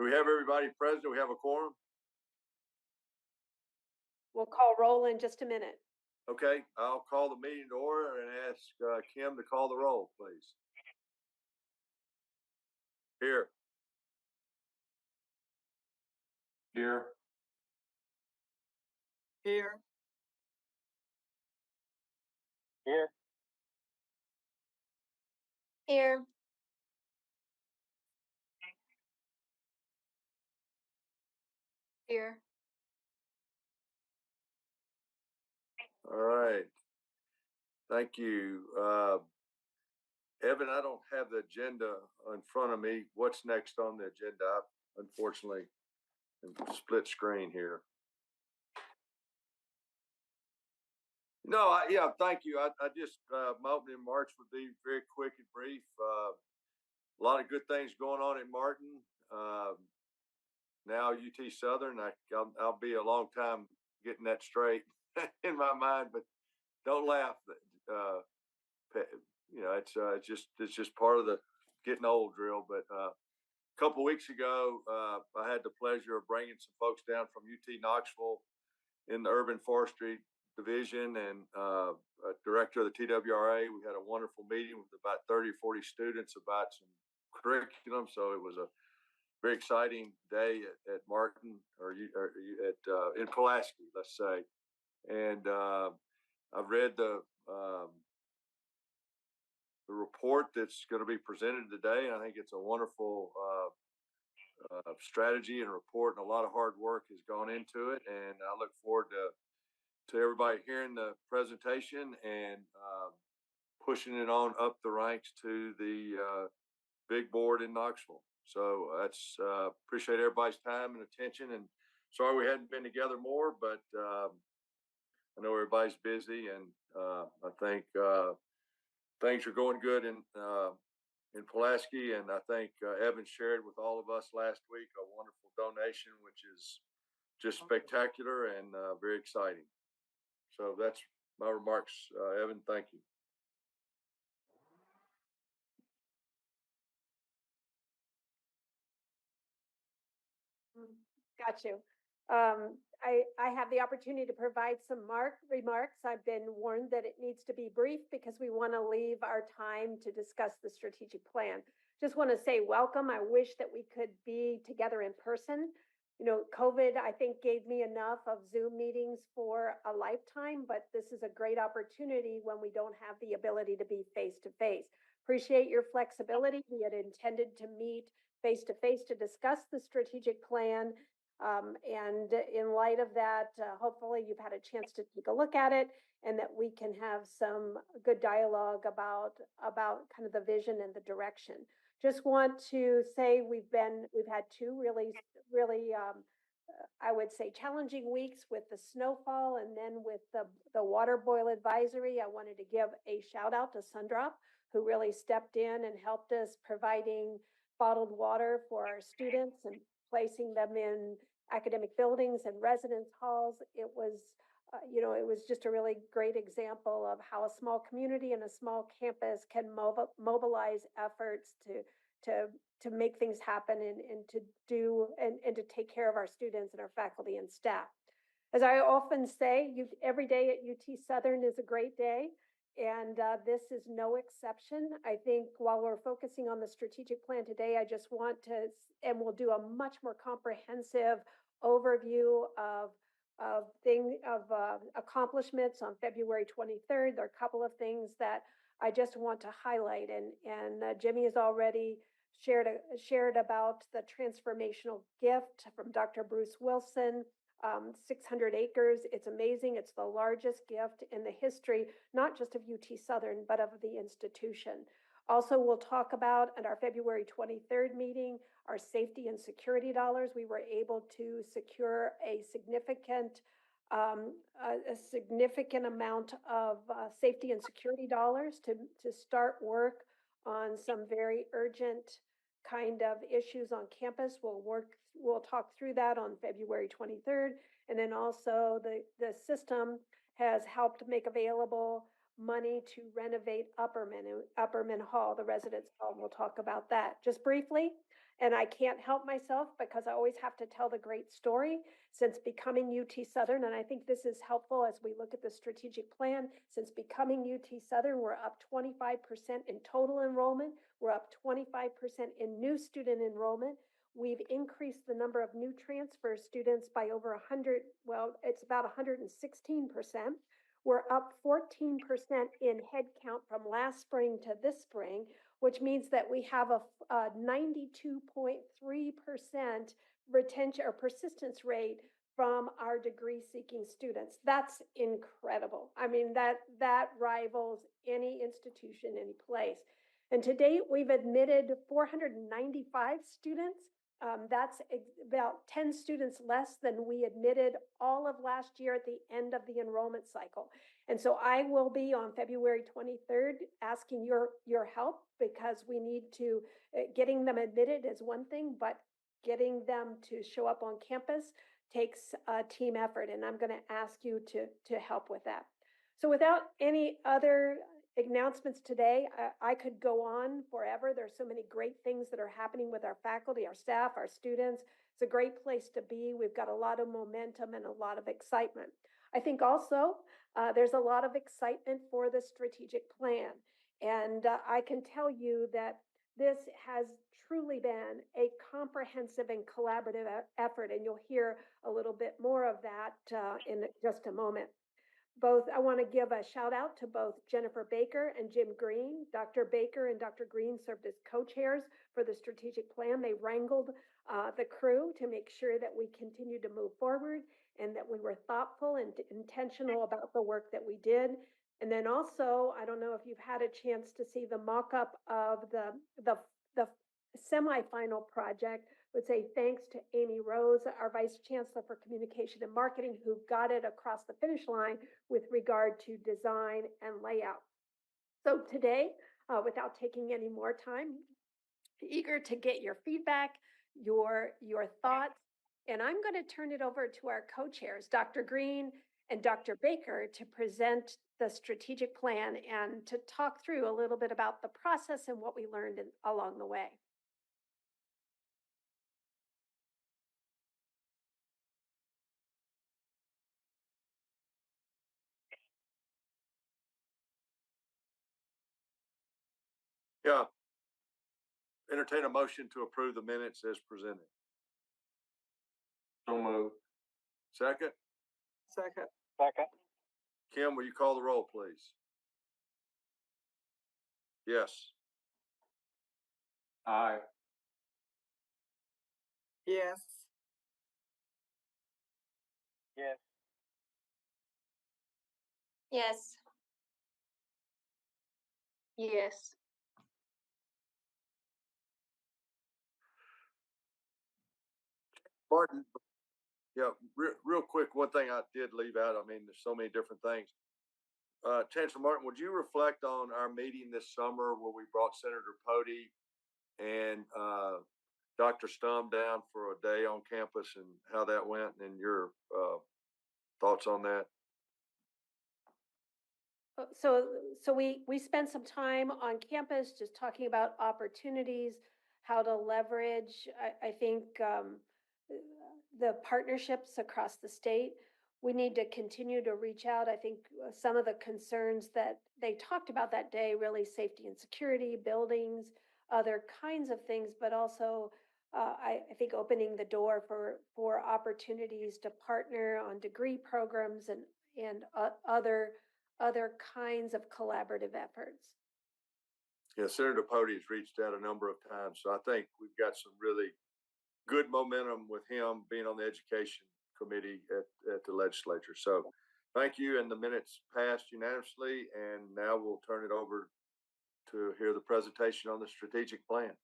Do we have everybody present? Do we have a quorum? We'll call roll in just a minute. Okay, I'll call the meeting to order and ask Kim to call the roll, please. Here. Here. Here. Here. Here. Here. All right. Thank you. Evan, I don't have the agenda in front of me. What's next on the agenda? I, unfortunately, am split screen here. No, yeah, thank you. I just, my opening remarks would be very quick and brief. A lot of good things going on in Martin. Now UT Southern, I'll be a long time getting that straight in my mind, but don't laugh. You know, it's just part of the getting old drill. But a couple weeks ago, I had the pleasure of bringing some folks down from UT Knoxville in the Urban Forestry Division and director of the TWRA. We had a wonderful meeting with about 30, 40 students about some curriculum. So it was a very exciting day at Martin or in Pulaski, let's say. And I've read the report that's going to be presented today, and I think it's a wonderful strategy and report, and a lot of hard work has gone into it. And I look forward to everybody hearing the presentation and pushing it on up the ranks to the big board in Knoxville. So that's appreciate everybody's time and attention. And sorry we hadn't been together more, but I know everybody's busy, and I think things are going good in Pulaski. And I think Evan shared with all of us last week a wonderful donation, which is just spectacular and very exciting. So that's my remarks, Evan. Thank you. Got you. I have the opportunity to provide some remarks. I've been warned that it needs to be brief because we want to leave our time to discuss the strategic plan. Just want to say welcome. I wish that we could be together in person. You know, COVID, I think, gave me enough of Zoom meetings for a lifetime, but this is a great opportunity when we don't have the ability to be face to face. Appreciate your flexibility. We had intended to meet face to face to discuss the strategic plan. And in light of that, hopefully you've had a chance to take a look at it and that we can have some good dialogue about kind of the vision and the direction. Just want to say we've had two really, I would say, challenging weeks with the snowfall and then with the water boil advisory. I wanted to give a shout out to Sundrop, who really stepped in and helped us providing bottled water for our students and placing them in academic buildings and residence halls. It was, it was just a really great example of how a small community and a small campus can mobilize efforts to make things happen and to do and to take care of our students and our faculty and staff. As I often say, every day at UT Southern is a great day. And this is no exception. I think while we're focusing on the strategic plan today, I just want to, and we'll do a much more comprehensive overview of accomplishments on February 23rd. There are a couple of things that I just want to highlight, and Jimmy has already shared about the transformational gift from Dr. Bruce Wilson. 600 acres. It's amazing. It's the largest gift in the history, not just of UT Southern, but of the institution. Also, we'll talk about at our February 23rd meeting, our safety and security dollars. We were able to secure a significant amount of safety and security dollars to start work on some very urgent kind of issues on campus. We'll talk through that on February 23rd. And then also the system has helped make available money to renovate Upperman Hall, the residence hall. We'll talk about that just briefly. And I can't help myself because I always have to tell the great story since becoming UT Southern. And I think this is helpful as we look at the strategic plan. Since becoming UT Southern, we're up 25% in total enrollment. We're up 25% in new student enrollment. We've increased the number of new transfer students by over 100, well, it's about 116%. We're up 14% in headcount from last spring to this spring, which means that we have a 92.3% retention or persistence rate from our degree seeking students. That's incredible. I mean, that rivals any institution, any place. And to date, we've admitted 495 students. That's about 10 students less than we admitted all of last year at the end of the enrollment cycle. And so I will be on February 23rd asking your help because we need to, getting them admitted is one thing, but getting them to show up on campus takes a team effort. And I'm going to ask you to help with that. So without any other announcements today, I could go on forever. There's so many great things that are happening with our faculty, our staff, our students. It's a great place to be. We've got a lot of momentum and a lot of excitement. I think also there's a lot of excitement for the strategic plan. And I can tell you that this has truly been a comprehensive and collaborative effort, and you'll hear a little bit more of that in just a moment. I want to give a shout out to both Jennifer Baker and Jim Green. Dr. Baker and Dr. Green served as co-chairs for the strategic plan. They wrangled the crew to make sure that we continued to move forward and that we were thoughtful and intentional about the work that we did. And then also, I don't know if you've had a chance to see the mock-up of the semifinal project. Would say thanks to Amy Rose, our Vice Chancellor for Communication and Marketing, who got it across the finish line with regard to design and layout. So today, without taking any more time, eager to get your feedback, your thoughts, and I'm going to turn it over to our co-chairs, Dr. Green and Dr. Baker, to present the strategic plan and to talk through a little bit about the process and what we learned along the way. Yeah. Entertain a motion to approve the minutes as presented. So moved. Second, Second. Kim, will you call the roll, please? Yes. Aye. Yes. Yes. Yes. Yes. Martin, yeah, real quick, one thing I did leave out, I mean, there's so many different things. Chancellor Martin, would you reflect on our meeting this summer where we brought Senator Pody and Dr. Stum down for a day on campus and how that went and your thoughts on that? So we spent some time on campus just talking about opportunities, how to leverage, I think, the partnerships across the state. We need to continue to reach out. I think some of the concerns that they talked about that day, really safety and security, buildings, other kinds of things, but also I think opening the door for opportunities to partner on degree programs and other kinds of collaborative efforts. Yeah, Senator Pody has reached out a number of times, so I think we've got some really good momentum with him being on the education committee at the legislature. So thank you, and the minutes passed unanimously, and now we'll turn it over to hear the presentation on the strategic plan.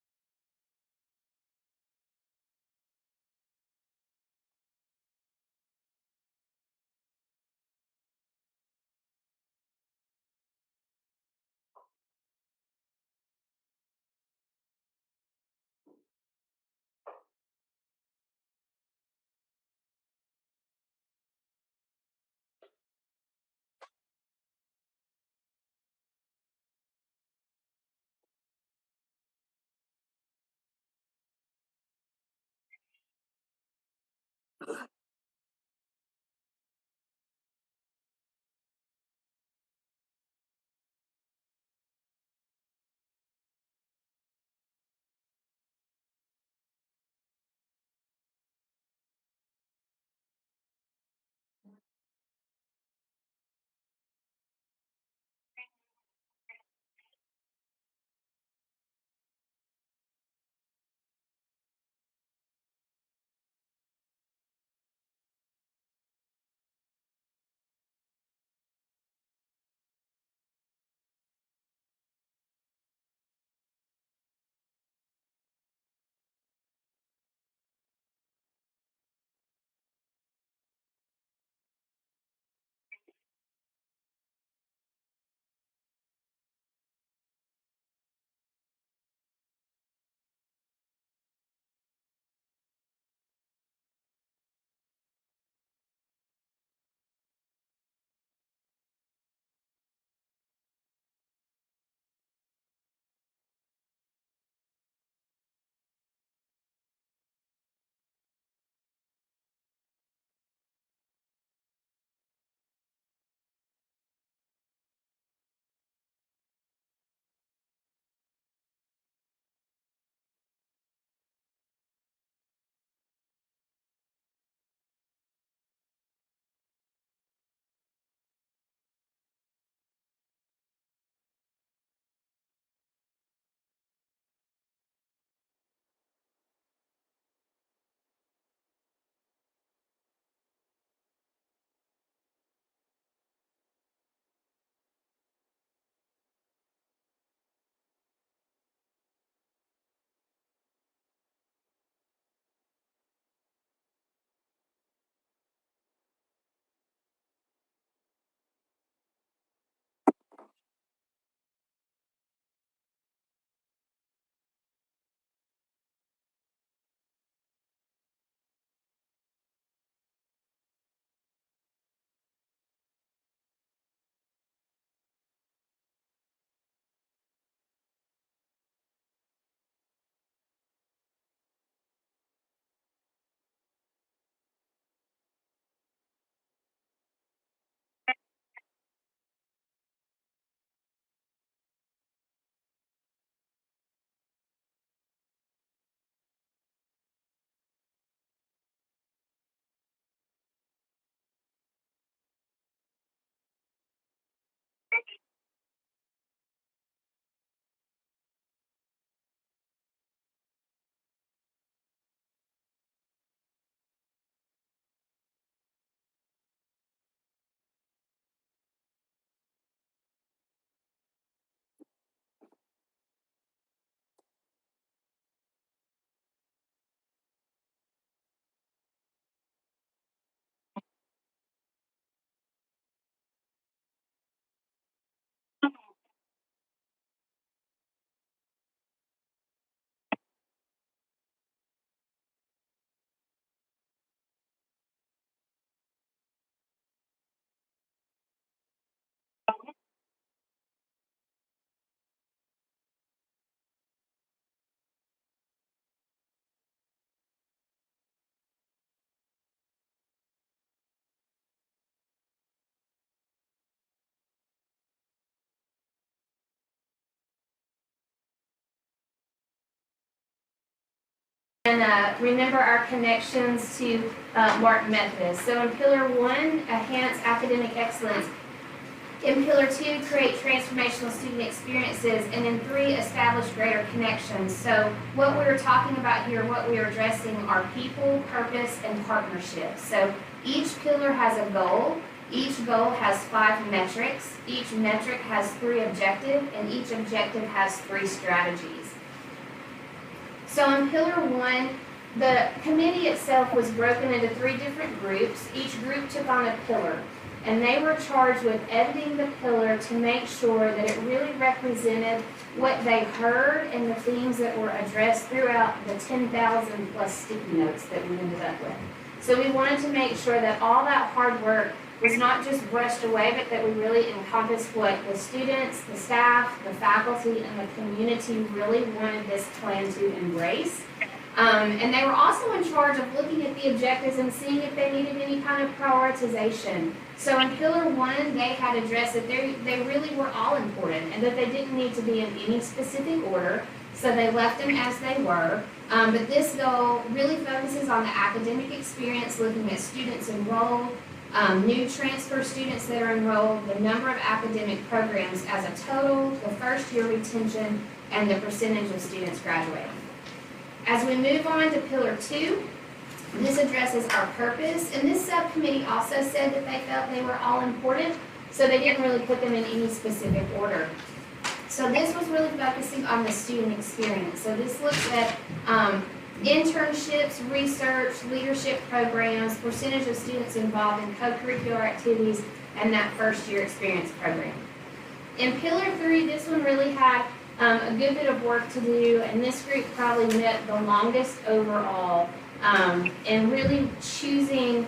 And remember our connections to Martin Methodist. So in Pillar 1, enhance academic excellence. In Pillar 2, create transformational student experiences. And in 3, establish greater connections. So what we were talking about here, what we are addressing are people, purpose, and partnerships. So each pillar has a goal. Each goal has 5 metrics. Each metric has 3 objectives, and each objective has 3 strategies. So in Pillar 1, the committee itself was broken into 3 different groups. Each group took on a pillar, and they were charged with editing the pillar to make sure that it really represented what they heard and the themes that were addressed throughout the 10,000 plus sticky notes that we ended up with. So we wanted to make sure that all that hard work was not just brushed away, but that we really encompassed what the students, the staff, the faculty, and the community really wanted this plan to embrace. And they were also in charge of looking at the objectives and seeing if they needed any kind of prioritization. So in Pillar 1, they had addressed that they really were all important and that they didn't need to be in any specific order, so they left them as they were. But this goal really focuses on the academic experience, looking at students enrolled, new transfer students that are enrolled, the number of academic programs as a total, the first year retention, and the percentage of students graduating. As we move on to Pillar 2, this addresses our purpose, and this subcommittee also said that they felt they were all important, so they didn't really put them in any specific order. So this was really focusing on the student experience. So this looks at internships, research, leadership programs, percentage of students involved in co-curricular activities, and that first year experience program. In Pillar 3, this one really had a good bit of work to do, and this group probably met the longest overall, and really choosing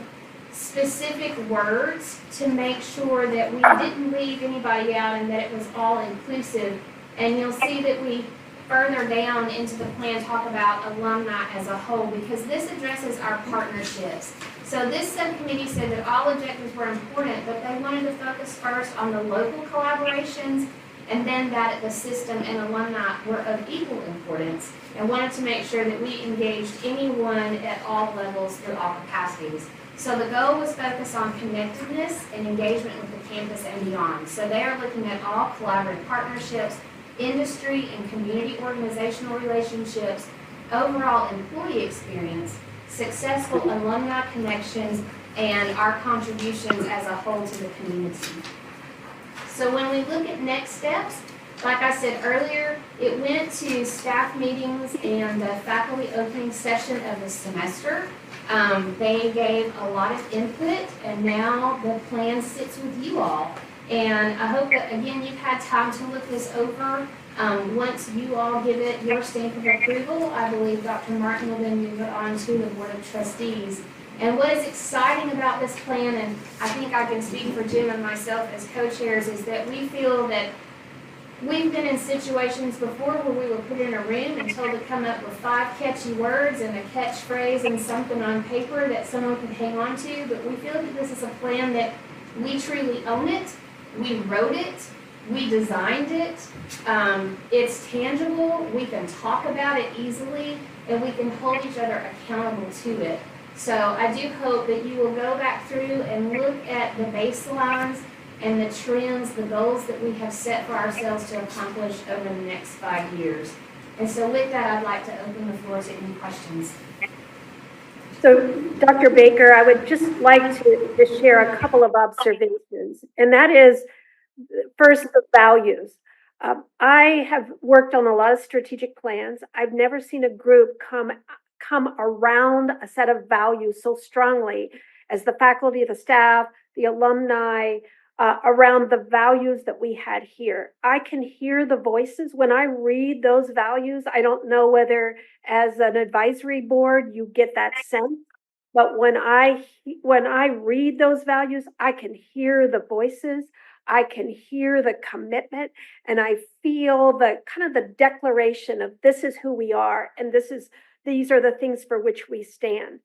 specific words to make sure that we didn't leave anybody out and that it was all inclusive. And you'll see that we further down into the plan talk about alumni as a whole, because this addresses our partnerships. So this subcommittee said that all objectives were important, but they wanted to focus first on the local collaborations, and then that the system and alumni were of equal importance, and wanted to make sure that we engaged anyone at all levels through all capacities. So the goal was focused on connectedness and engagement with the campus and beyond. So they are looking at all collaborative partnerships, industry and community organizational relationships, overall employee experience, successful alumni connections, and our contributions as a whole to the community. So when we look at next steps, like I said earlier, it went to staff meetings and the faculty opening session of the semester. They gave a lot of input, and now the plan sits with you all. And I hope that, again, you've had time to look this over. Once you all give it your stamp of approval, I believe Dr. Martin will then move it on to the Board of Trustees. And what is exciting about this plan, and I think I can speak for Jim and myself as co-chairs, is that we feel that we've been in situations before where we were put in a room and told to come up with 5 catchy words and a catchphrase and something on paper that someone could hang on to, but we feel that this is a plan that we truly own it, we wrote it, we designed it, it's tangible, we can talk about it easily, and we can hold each other accountable to it. So I do hope that you will go back through and look at the baselines and the trends, the goals that we have set for ourselves to accomplish over the next 5 years. And so with that, I'd like to open the floor to any questions. So, Dr. Baker, I would just like to share a couple of observations, and that is, first, the values. I have worked on a lot of strategic plans. I've never seen a group come around a set of values so strongly as the faculty, the staff, the alumni, around the values that we had here. I can hear the voices. When I read those values, I don't know whether as an advisory board you get that sense, but when I read those values, I can hear the voices, I can hear the commitment, and I feel the kind of the declaration of this is who we are, and these are the things for which we stand.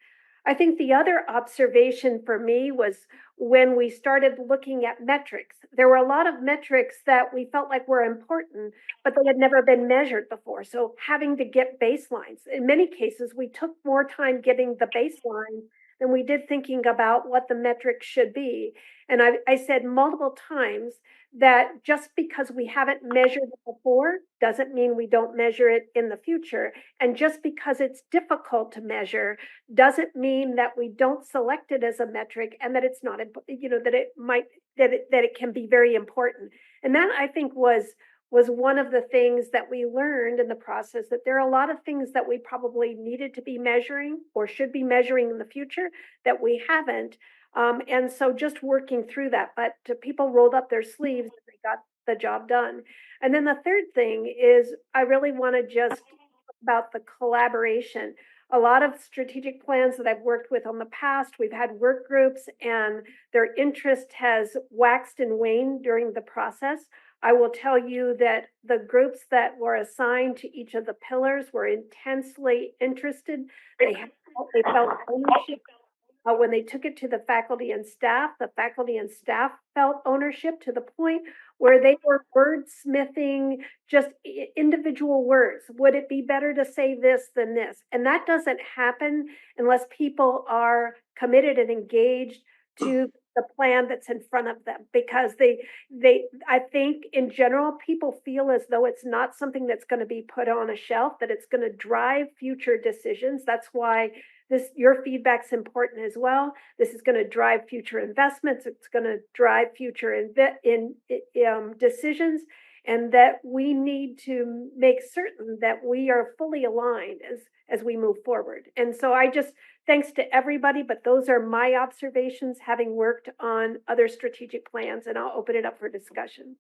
I think the other observation for me was when we started looking at metrics. There were a lot of metrics that we felt like were important, but they had never been measured before. So having to get baselines. In many cases, we took more time getting the baseline than we did thinking about what the metrics should be. And I said multiple times that just because we haven't measured it before doesn't mean we don't measure it in the future. And just because it's difficult to measure doesn't mean that we don't select it as a metric and that it's not, that it can be very important. And that, I think, was one of the things that we learned in the process, that there are a lot of things that we probably needed to be measuring or should be measuring in the future that we haven't. And so just working through that, but people rolled up their sleeves and they got the job done. And then the third thing is I really want to just talk about the collaboration. A lot of strategic plans that I've worked with on the past, we've had work groups and their interest has waxed and waned during the process. I will tell you that the groups that were assigned to each of the pillars were intensely interested. They felt ownership. When they took it to the faculty and staff felt ownership to the point where they were wordsmithing just individual words. Would it be better to say this than this? And that doesn't happen unless people are committed and engaged to the plan that's in front of them, because I think in general, people feel as though it's not something that's going to be put on a shelf, that it's going to drive future decisions. That's why your feedback's important as well. This is going to drive future investments. It's going to drive future decisions, and that we need to make certain that we are fully aligned as we move forward. And so thanks to everybody, but those are my observations having worked on other strategic plans, and I'll open it up for discussion.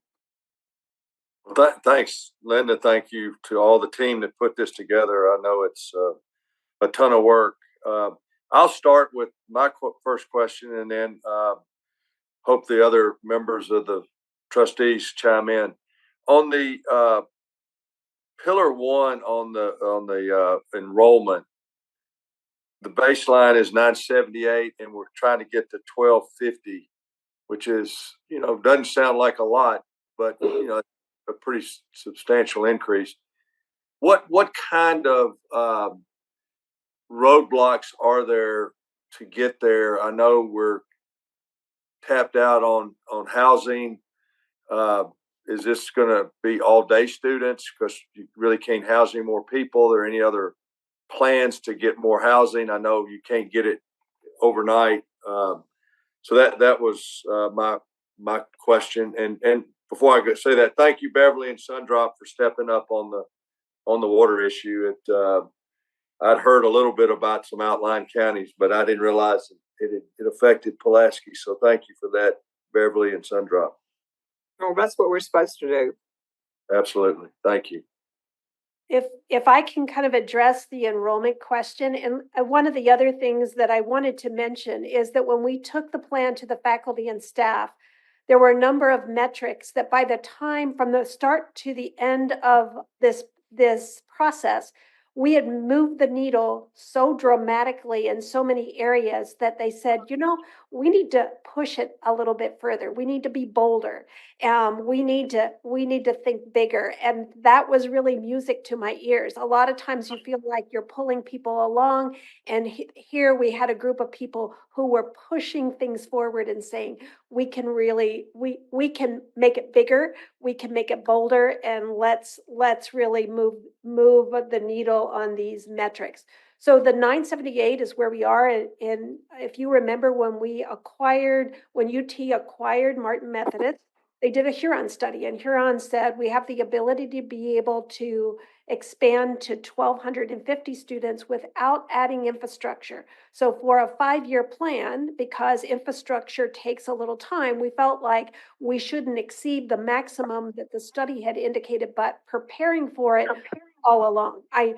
Thanks, Linda. Thank you to all the team that put this together. I know it's a ton of work. I'll start with my first question, and then hope the other members of the trustees chime in. On the pillar one on the enrollment, the baseline is 978, and we're trying to get to 1250, which is, doesn't sound like a lot, but a pretty substantial increase. What kind of roadblocks are there to get there? I know we're tapped out on housing. Is this going to be all day students because you really can't house any more people? Are there any other plans to get more housing? I know you can't get it overnight. So that was my question. And before I say that, thank you, Beverly and Sundrop, for stepping up on the water issue. I'd heard a little bit about some outlying counties, but I didn't realize it affected Pulaski. So thank you for that, Beverly and Sundrop. Oh, that's what we're supposed to do. Absolutely. Thank you. If I can kind of address the enrollment question, and one of the other things that I wanted to mention is that when we took the plan to the faculty and staff, there were a number of metrics that by the time from the start to the end of this process, we had moved the needle so dramatically in so many areas that they said, we need to push it a little bit further. We need to be bolder. We need to think bigger. And that was really music to my ears. A lot of times you feel like you're pulling people along. And here we had a group of people who were pushing things forward and saying, we can really, we can make it bigger, we can make it bolder, and let's really move the needle on these metrics. So the 978 is where we are. And if you remember when UT acquired Martin Methodist, they did a Huron study, and Huron said we have the ability to be able to expand to 1,250 students without adding infrastructure. So for a 5-year plan, because infrastructure takes a little time, we felt like we shouldn't exceed the maximum that the study had indicated, but preparing for it all along. I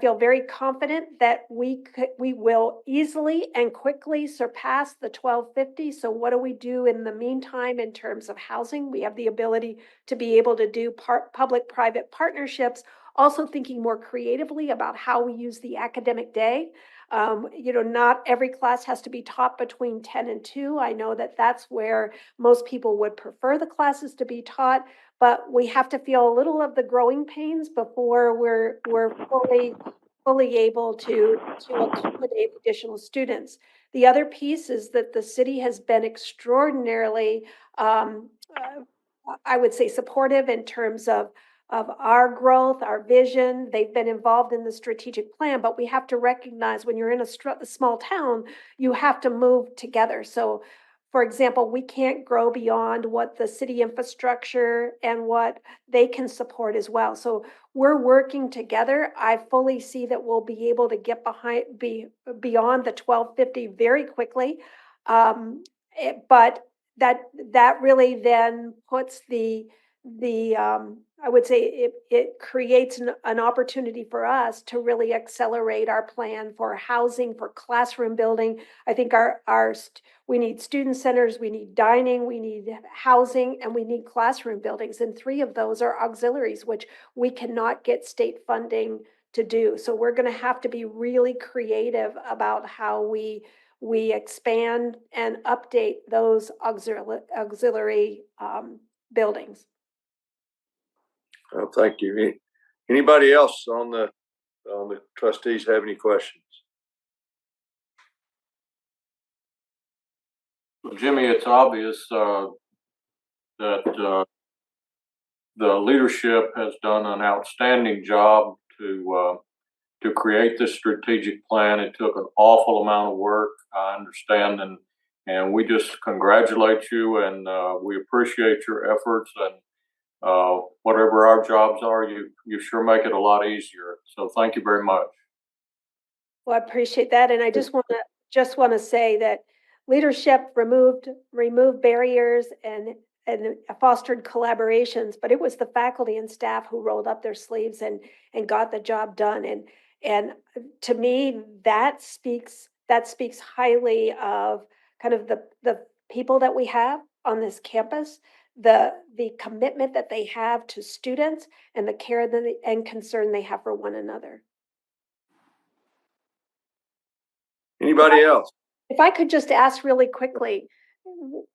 feel very confident that we will easily and quickly surpass the 1,250. So what do we do in the meantime in terms of housing? We have the ability to be able to do public-private partnerships, also thinking more creatively about how we use the academic day. Not every class has to be taught between 10 and 2. I know that that's where most people would prefer the classes to be taught, but we have to feel a little of the growing pains before we're fully able to accommodate additional students. The other piece is that the city has been extraordinarily, I would say, supportive in terms of our growth, our vision. They've been involved in the strategic plan, but we have to recognize when you're in a small town, you have to move together. So, for example, we can't grow beyond what the city infrastructure and what they can support as well. So we're working together. I fully see that we'll be able to get beyond the 1,250 very quickly. But that really then puts I would say it creates an opportunity for us to really accelerate our plan for housing, for classroom building. I think we need student centers, we need dining, we need housing, and we need classroom buildings. And 3 of those are auxiliaries, which we cannot get state funding to do. So we're going to have to be really creative about how we expand and update those auxiliary buildings. Thank you. Anybody else on the trustees have any questions? Jimmy, it's obvious that the leadership has done an outstanding job to create this strategic plan. It took an awful amount of work, I understand, and we just congratulate you, and we appreciate your efforts, and whatever our jobs are, you sure make it a lot easier. So thank you very much. Well, I appreciate that, and I just want to say that leadership removed barriers and fostered collaborations, but it was the faculty and staff who rolled up their sleeves and got the job done. And to me, that speaks highly of kind of the people that we have on this campus, the commitment that they have to students, and the care and concern they have for one another. Anybody else? If I could just ask really quickly,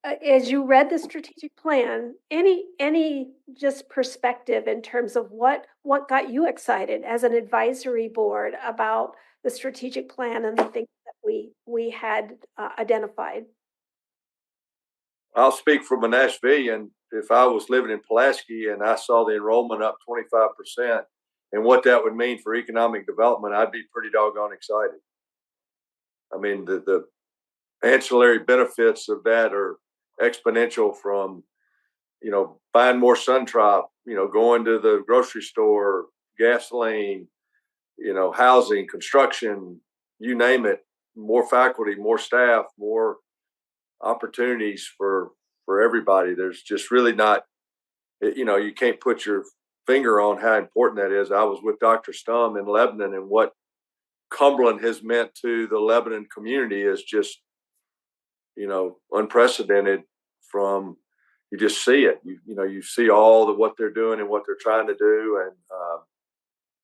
as you read the strategic plan, any just perspective in terms of what got you excited as an advisory board about the strategic plan and the things that we had identified? I'll speak from a Nashvilleian. If I was living in Pulaski and I saw the enrollment up 25% and what that would mean for economic development, I'd be pretty doggone excited. I mean, the ancillary benefits of that are exponential, from, buying more Suntrop, going to the grocery store, gasoline, housing, construction, you name it, more faculty, more staff, more opportunities for everybody. There's just really not, you can't put your finger on how important that is. I was with Dr. Stum in Lebanon, and what Cumberland has meant to the Lebanon community is just, unprecedented. From, you just see it, you see all what they're doing and what they're trying to do. And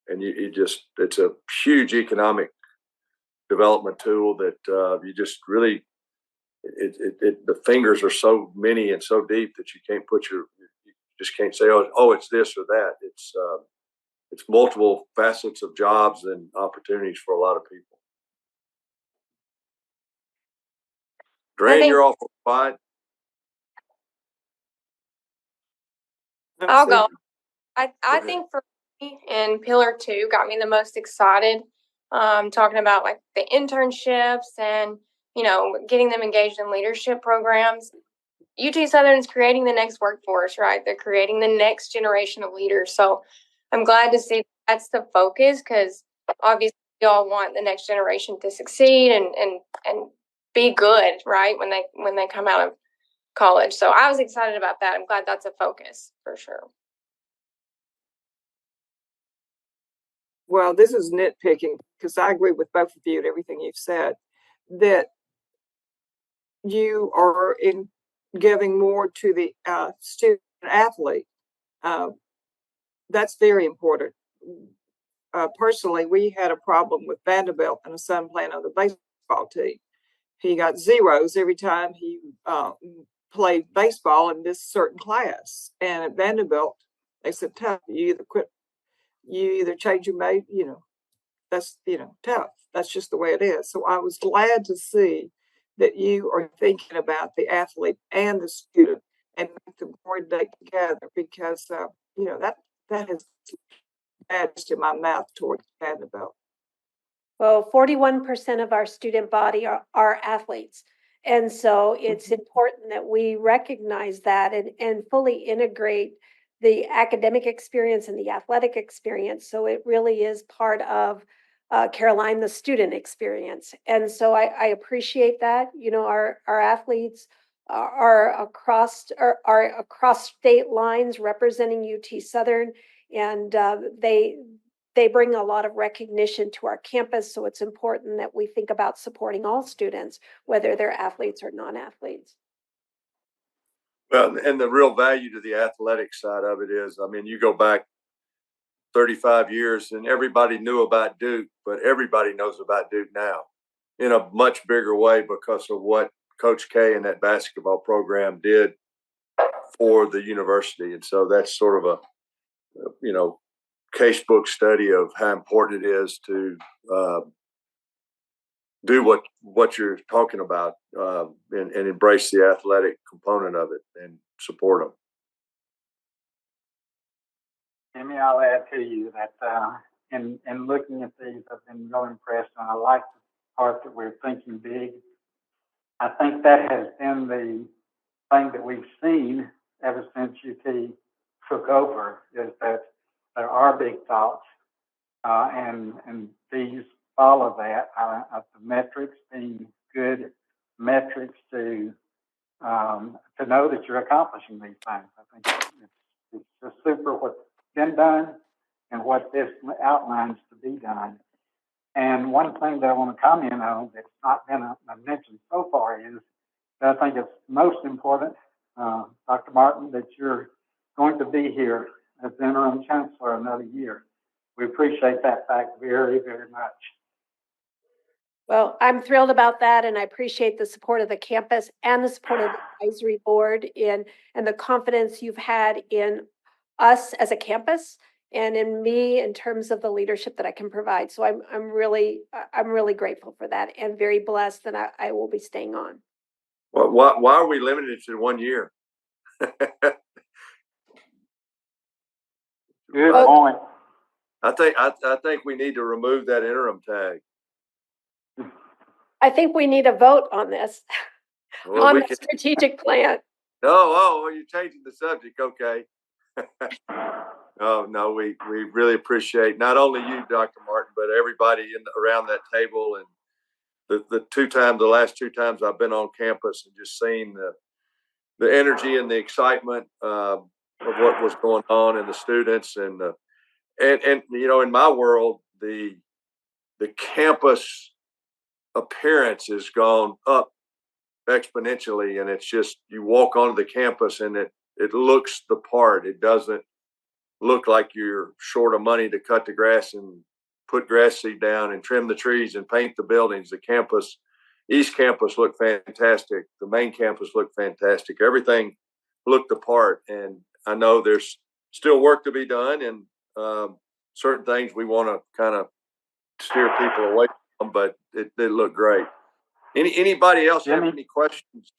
and it's a huge economic development tool that you just really, the fingers are so many and so deep that you just can't say, oh, it's this or that. It's multiple facets of jobs and opportunities for a lot of people. Drain, you're awful quiet. I'll go. I ahead. think for me, and Pillar 2 got me the most excited. Talking about like the internships and, getting them engaged in leadership programs. UT Southern's creating the next workforce, right? They're creating the next generation of leaders. So I'm glad to see that's the focus, because obviously we all want the next generation to succeed and be good, right? When they come out of college. So I was excited about that. I'm glad that's a focus for sure. Well, this is nitpicking because I agree with both of you and everything you've said, that you are in giving more to the student athlete. That's very important. Personally, we had a problem with Vanderbilt and a son playing on the baseball team. He got zeros every time he played baseball in this certain class. And at Vanderbilt, they said, tough, you either change your major, that's, tough. That's just the way it is. So I was glad to see that you are thinking about the athlete and the student and make them coordinate together, because, that has bad taste in my mouth towards Vanderbilt. Well, 41% of our student body are athletes. And so it's important that we recognize that and fully integrate the academic experience and the athletic experience. So it really is part of Caroline, the student experience. And so I appreciate that. Our athletes are across state lines representing UT Southern, and they bring a lot of recognition to our campus. So it's important that we think about supporting all students, whether they're athletes or non-athletes. Well, and the real value to the athletic side of it is, you go back 35 years and everybody knew about Duke, but everybody knows about Duke now in a much bigger way because of what Coach K and that basketball program did for the university. And so that's sort of a, casebook study of how important it is to do what you're talking about and embrace the athletic component of it and support them. Jimmy, I'll add to you that in looking at these, I've been really impressed, and I like the part that we're thinking big. I think that has been the thing that we've seen ever since UT took over, is that there are big thoughts, and these follow that. The metrics being good metrics to know that you're accomplishing these things. I think it's just super what's been done and what this outlines to be done. And one thing that I want to comment on that's not been mentioned so far is that I think it's most important, Dr. Martin, that you're going to be here as interim chancellor another year. We appreciate that fact very, very much. Well, I'm thrilled about that, and I appreciate the support of the campus and the support of the advisory board and the confidence you've had in us as a campus and in me in terms of the leadership that I can provide. So I'm really grateful for that and very blessed that I will be staying on. Well, why are we limited to 1 year? Good point. I think we need to remove that interim tag. I think we need a vote on this, Well, on the strategic plan. Oh, you're changing the subject. Okay. Oh, no, we really appreciate not only you, Dr. Martin, but everybody around that table. And the last two times I've been on campus and just seen the energy and the excitement of what was going on and the students and in my world, the campus appearance has gone up exponentially, and it's just, you walk onto the campus and it looks the part. It doesn't look like you're short of money to cut the grass and put grass seed down and trim the trees and paint the buildings. The campus, East Campus looked fantastic. The main campus looked fantastic. Everything looked the part. And I know there's still work to be done, and certain things we want to kind of steer people away from, but it looked great. Anybody else have Jimmy? any questions?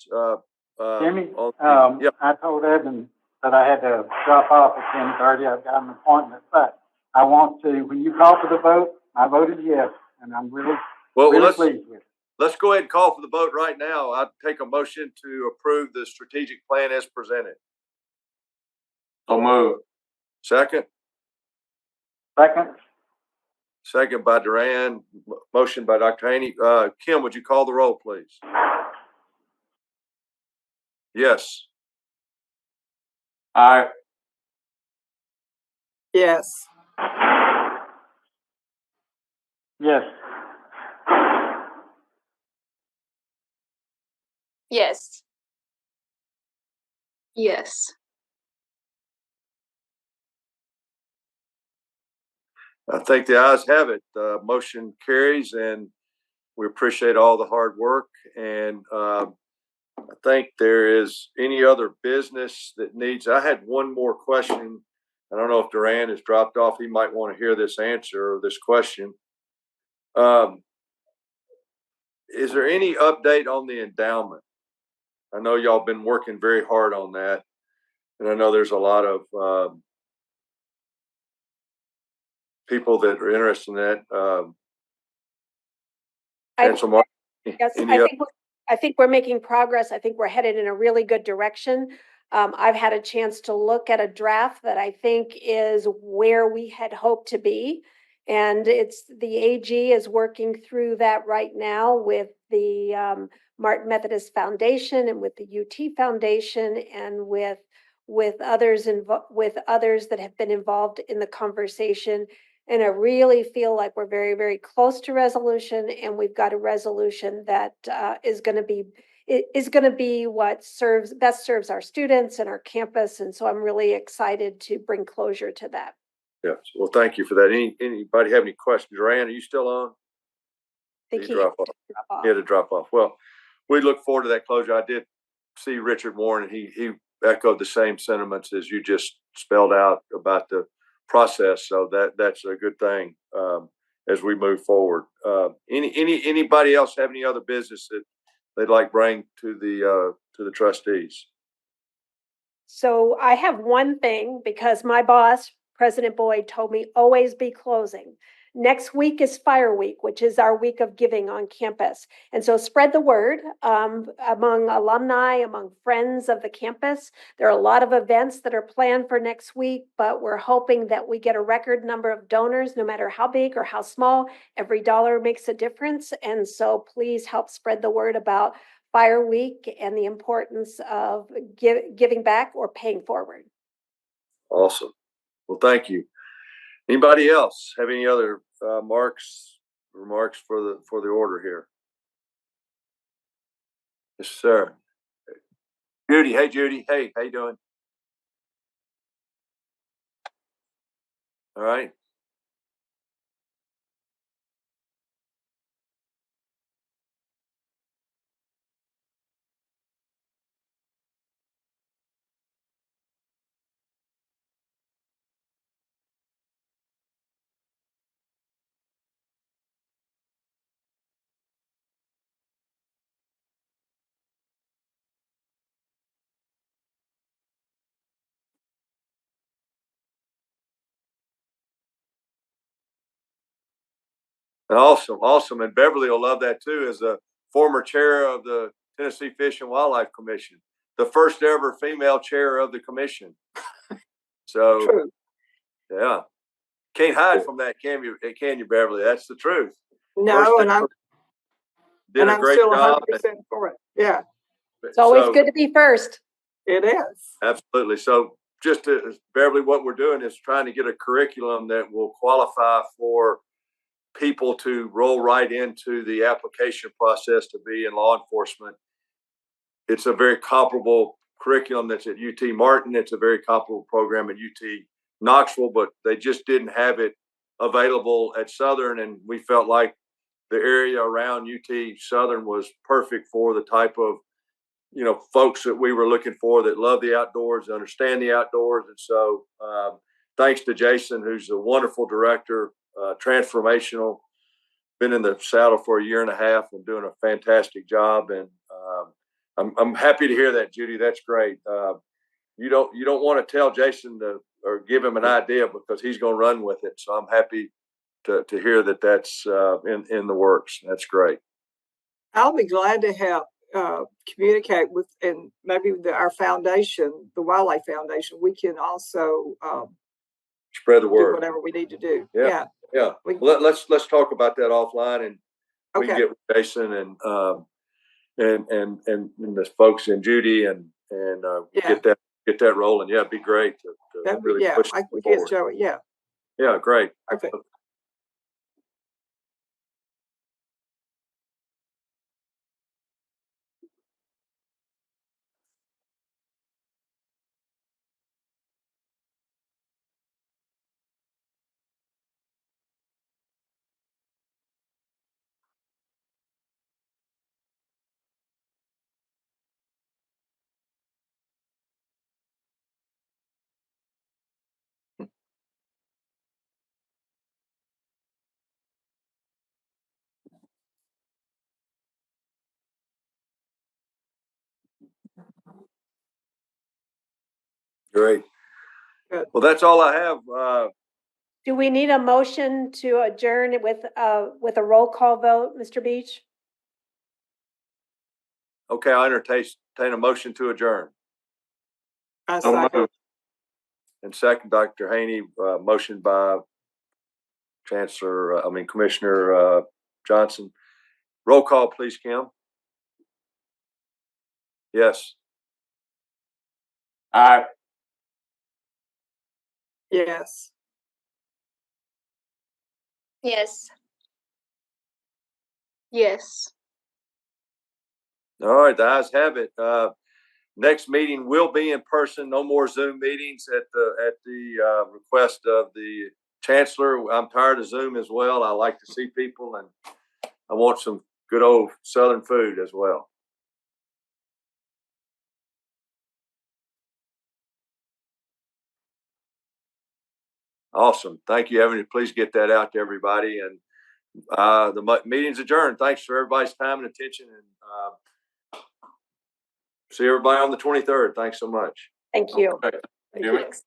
Jimmy, Yep. I told Evan that I had to drop off at 10:30. I've got an appointment, but I want to, when you call for the vote, I voted yes, and I'm really pleased with it. Let's go ahead and call for the vote right now. I'd take a motion to approve the strategic plan as presented. So move. Second? Second by Duran, motion by Dr. Haney. Kim, would you call the roll, please? Yes. Aye. Yes. Yes. Yes. Yes. I think the ayes have it. Motion carries, and we appreciate all the hard work. And I think there is any other business that needs. I had one more question. I don't know if Duran has dropped off. He might want to hear this answer or this question. Is there any update on the endowment? I know y'all been working very hard on that, and I know there's a lot of people that are interested in that. Chancellor Martin, Yes, I think we're making progress. I think we're headed in a really good direction. I've had a chance to look at a draft that I think is where we had hoped to be. And it's the AG is working through that right now with the Martin Methodist Foundation and with the UT Foundation and with others that have been involved in the conversation. And I really feel like we're very, very close to resolution, and we've got a resolution that is going to be what best serves our students and our campus. And so I'm really excited to bring closure to that. yes. Well, thank you for that. Anybody have any questions? Duran, are you still on? I think Did he he drop off? He had to drop off. Well, we look forward to that closure. I did see Richard Warren, and he echoed the same sentiments as you just spelled out about the process. So that's a good thing as we move forward. Anybody else have any other business that they'd like bring to the trustees? So I have one thing, because my boss, President Boyd, told me always be closing. Next week is Fire Week, which is our week of giving on campus. And so spread the word among alumni, among friends of the campus. There are a lot of events that are planned for next week, but we're hoping that we get a record number of donors, no matter how big or how small. Every dollar makes a difference. And so please help spread the word about Fire Week and the importance of giving back or paying forward. Awesome. Well, thank you. Anybody else have any other remarks for the order here? Yes, sir. Judy. Hey, Judy. Hey, how you doing? All right. Awesome, awesome. And Beverly will love that too, as a former chair of the Tennessee Fish and Wildlife Commission, the first ever female chair of the commission. So, True. yeah, can't hide from that, can you, Beverly? That's the truth. No, First and ever. Did a I'm great still job. 100% for it. Yeah, It's always good to be first. it is. Absolutely. So just to, Beverly, what we're doing is trying to get a curriculum that will qualify for people to roll right into the application process to be in law enforcement. It's a very comparable curriculum that's at UT Martin. It's a very comparable program at UT Knoxville, but they just didn't have it available at Southern, and we felt like the area around UT Southern was perfect for the type of, folks that we were looking for that love the outdoors, understand the outdoors. And so, thanks to Jason, who's a wonderful director, transformational, been in the saddle for a year and a half and doing a fantastic job. And I'm happy to hear that, Judy. That's great. You don't want to tell Jason or give him an idea because he's going to run with it. So I'm happy to hear that that's in the works. That's great. I'll be glad to help communicate with, and maybe our foundation, the Wildlife Foundation, we can also Spread the do word. whatever we need to do. Yeah. Yeah. We- Well, let's talk about that offline, and we can Okay. get with Jason and the folks and Judy and Yeah. get that rolling. Yeah, it'd be great to That'd be, really yeah, push I it would get forward. Joey, yeah, Yeah, great. okay. Great. Good. Well, that's all I have. Do we need a motion to adjourn with a roll call vote, Mr. Beach? Okay, I entertain a motion to adjourn. I So second. moved. And second, Dr. Haney, motion by Commissioner Johnson. Roll call, please, Kim. Yes. Aye. Yes. Yes. Yes. All right, the ayes have it. Next meeting will be in person. No more Zoom meetings at the request of the chancellor. I'm tired of Zoom as well. I like to see people, and I want some good old Southern food as well. Awesome. Thank you, Evan. Please get that out to everybody. And the meeting's adjourned. Thanks for everybody's time and attention. And see everybody on the 23rd. Thanks so much. Thank you. Okay. Jimmy? Thanks.